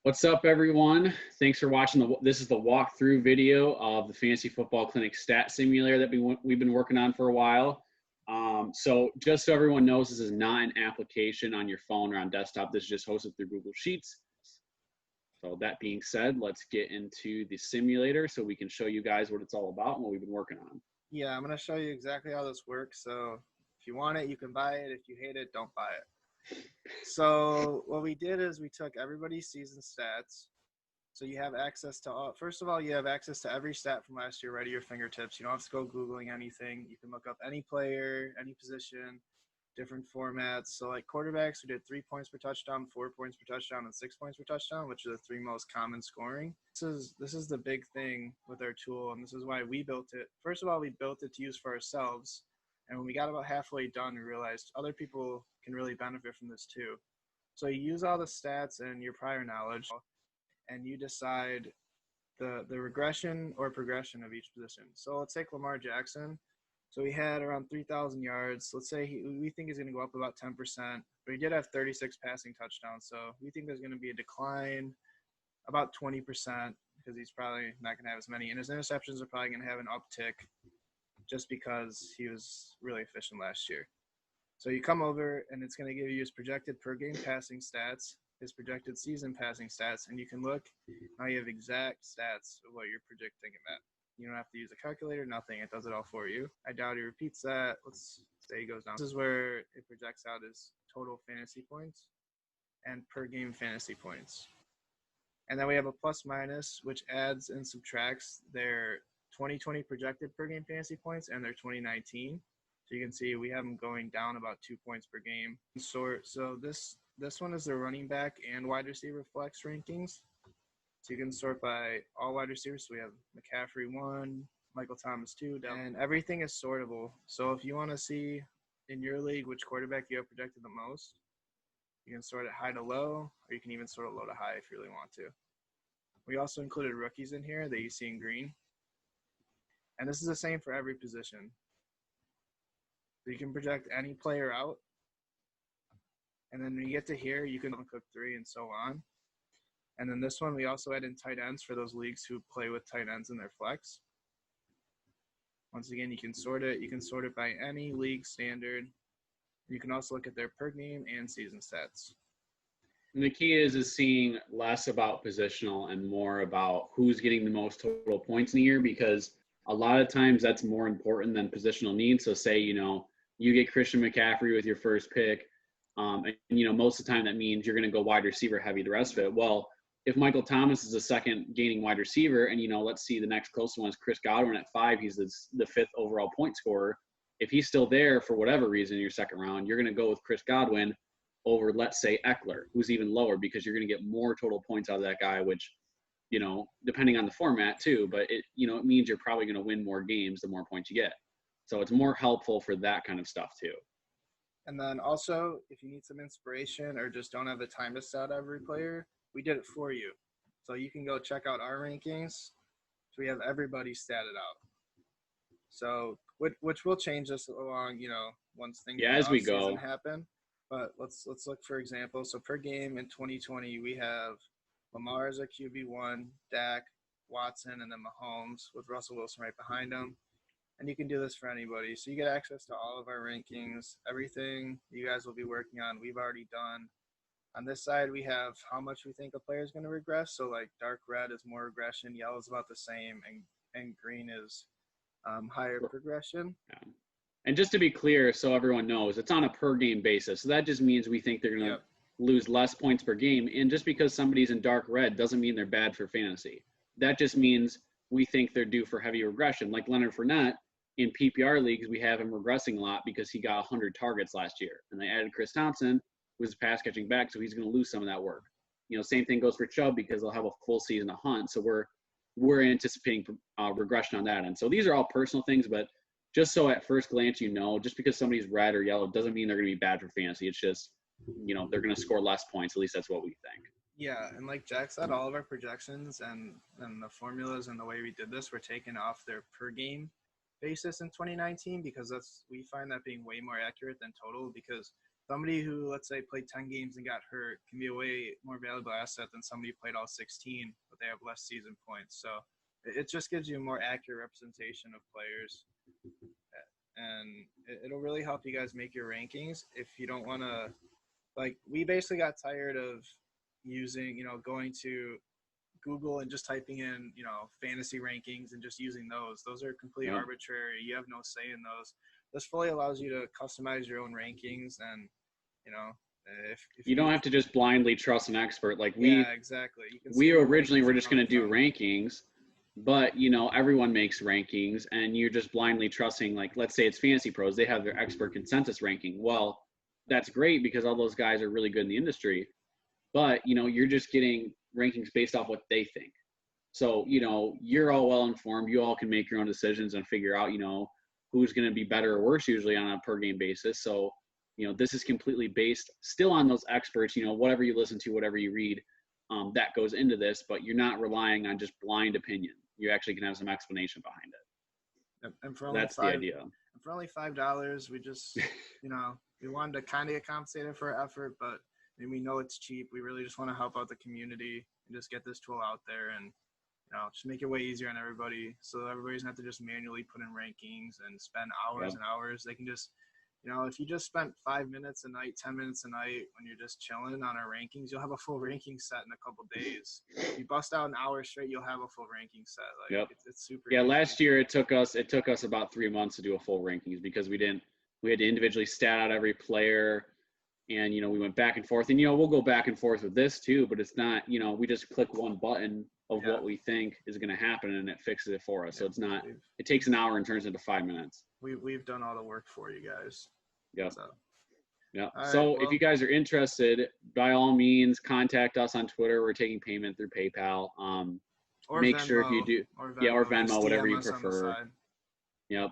What's up, everyone? Thanks for watching. This is the walkthrough video of the Fantasy Football Clinic Stat Simulator that we've been working on for a while. So just so everyone knows, this is not an application on your phone or on desktop. This is just hosted through Google Sheets. So that being said, let's get into the simulator so we can show you guys what it's all about and what we've been working on. Yeah, I'm going to show you exactly how this works. So if you want it, you can buy it. If you hate it, don't buy it. So what we did is we took everybody's season stats. So you have access to all, first of all, you have access to every stat from last year right at your fingertips. You don't have to go Googling anything. You can look up any player, any position, different formats. So like quarterbacks, we did 3 points per touchdown, 4 points per touchdown, and 6 points per touchdown, which are the three most common scoring. This is the big thing with our tool, and this is why we built it. First of all, we built it to use for ourselves. And when we got about halfway done, we realized other people can really benefit from this too. So you use all the stats and your prior knowledge, and you decide the regression or progression of each position. So let's take Lamar Jackson. So he had around 3,000 yards. Let's say we think he's going to go up about 10%, but he did have 36 passing touchdowns. So we think there's going to be a decline about 20% because he's probably not going to have as many. And his interceptions are probably going to have an uptick just because he was really efficient last year. So you come over, and it's going to give you his projected per-game passing stats, his projected season passing stats, and you can look. Now you have exact stats of what you're predicting him at. You don't have to use a calculator, nothing. It does it all for you. I doubt he repeats that. Let's say he goes down. This is where it projects out his total fantasy points and per-game fantasy points. And then we have a plus minus, which adds and subtracts their 2020 projected per-game fantasy points and their 2019. So you can see we have them going down about 2 points per game. So this one is the running back and wide receiver flex rankings. So you can sort by all wide receivers. So we have McCaffrey 1, Michael Thomas 2, and everything is sortable. So if you want to see in your league which quarterback you have projected the most, you can sort it high to low, or you can even sort it low to high if you really want to. We also included rookies in here that you see in green. And this is the same for every position. So you can project any player out. And then when you get to here, you can cook 3 and so on. And then this one, we also add in tight ends for those leagues who play with tight ends in their flex. Once again, you can sort it. You can sort it by any league standard. You can also look at their per game and season stats. And the key is seeing less about positional and more about who's getting the most total points in a year, because a lot of times that's more important than positional needs. So say, you get Christian McCaffrey with your first pick, and most of the time that means you're going to go wide receiver heavy the rest of it. Well, if Michael Thomas is the second gaining wide receiver, and let's see, the next closest one is Chris Godwin at 5, he's the 5th overall point scorer. If he's still there for whatever reason in your second round, you're going to go with Chris Godwin over, let's say, Eckler, who's even lower, because you're going to get more total points out of that guy, which, depending on the format too, but it means you're probably going to win more games the more points you get. So it's more helpful for that kind of stuff too. And then also, if you need some inspiration or just don't have the time to stat every player, we did it for you. So you can go check out our rankings. So we have everybody statted out. So which will change this along, once things as we go happen. But let's look, for example. So per game in 2020, we have Lamar as a QB1, Dak, Watson, and then Mahomes with Russell Wilson right behind him. And you can do this for anybody. So you get access to all of our rankings, everything you guys will be working on, we've already done. On this side, we have how much we think a player is going to regress. So like dark red is more regression, yellow is about the same, and green is higher progression. Yeah. And just to be clear, so everyone knows, it's on a per game basis. So that just means we think they're going to lose less points per game. And just because somebody's in dark red doesn't mean they're bad for fantasy. That just means we think they're due for heavy regression. Like Leonard Fournette, in PPR leagues, we have him regressing a lot because he got 100 targets last year. And they added Chris Thompson, who was a pass catching back, so he's going to lose some of that work. Same thing goes for Chubb because they'll have a full season to hunt. So we're anticipating regression on that. And so these are all personal things, but just so at first glance, just because somebody's red or yellow doesn't mean they're going to be bad for fantasy. It's just, they're going to score less points. At least that's what we think. Yeah, and like Jack said, all of our projections and the formulas and the way we did this were taken off their per game basis in 2019 because we find that being way more accurate than total, because somebody who, let's say, played 10 games and got hurt can be a way more valuable asset than somebody who played all 16, but they have less season points. So it just gives you a more accurate representation of players. And it'll really help you guys make your rankings if you don't want to, like, we basically got tired of using, going to Google and just typing in, fantasy rankings and just using those. Those are completely arbitrary. You have no say in those. This fully allows you to customize your own rankings, and if you don't have to just blindly trust an expert. Like exactly. We originally were just going to do rankings, but everyone makes rankings, and you're just blindly trusting. Like, let's say it's Fantasy Pros, they have their expert consensus ranking. Well, that's great because all those guys are really good in the industry, but you're just getting rankings based off what they think. So, you're all well informed. You all can make your own decisions and figure out, who's going to be better or worse usually on a per game basis. So, this is completely based still on those experts, whatever you listen to, whatever you read, that goes into this, but you're not relying on just blind opinion. You actually can have some explanation behind it. And for that's the idea. And for only $5, we just, we wanted to kind of get compensated for our effort, but we know it's cheap. We really just want to help out the community and just get this tool out there and, just make it way easier on everybody. So everybody doesn't have to just manually put in rankings and spend hours and hours. They can just, if you just spent 5 minutes a night, 10 minutes a night when you're just chilling on our rankings, you'll have a full ranking set in a couple days. If you bust out an hour straight, you'll have a full ranking set. Like, it's super easy. Last year it took us about 3 months to do a full rankings because we had to individually stat out every player. And, we went back and forth, and, we'll go back and forth with this too, but it's not, we just click one button of what we think is going to happen and it fixes it for us. So it's not, it takes an hour and turns into 5 minutes. We've done all the work for you guys. Yep. So if you guys are interested, by all means, contact us on Twitter. We're taking payment through PayPal. Or make Venmo, sure if you do, or Venmo, whatever you prefer. Yep.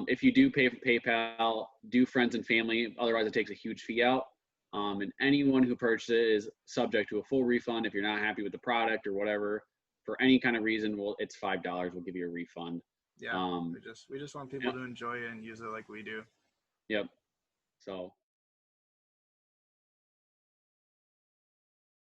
If you do pay for PayPal, do friends and family. Otherwise, it takes a huge fee out. And anyone who purchases is subject to a full refund. If you're not happy with the product or whatever, for any kind of reason, it's $5. We'll give you a refund. Yeah. We just want people to enjoy it and use it like we do. Yep. So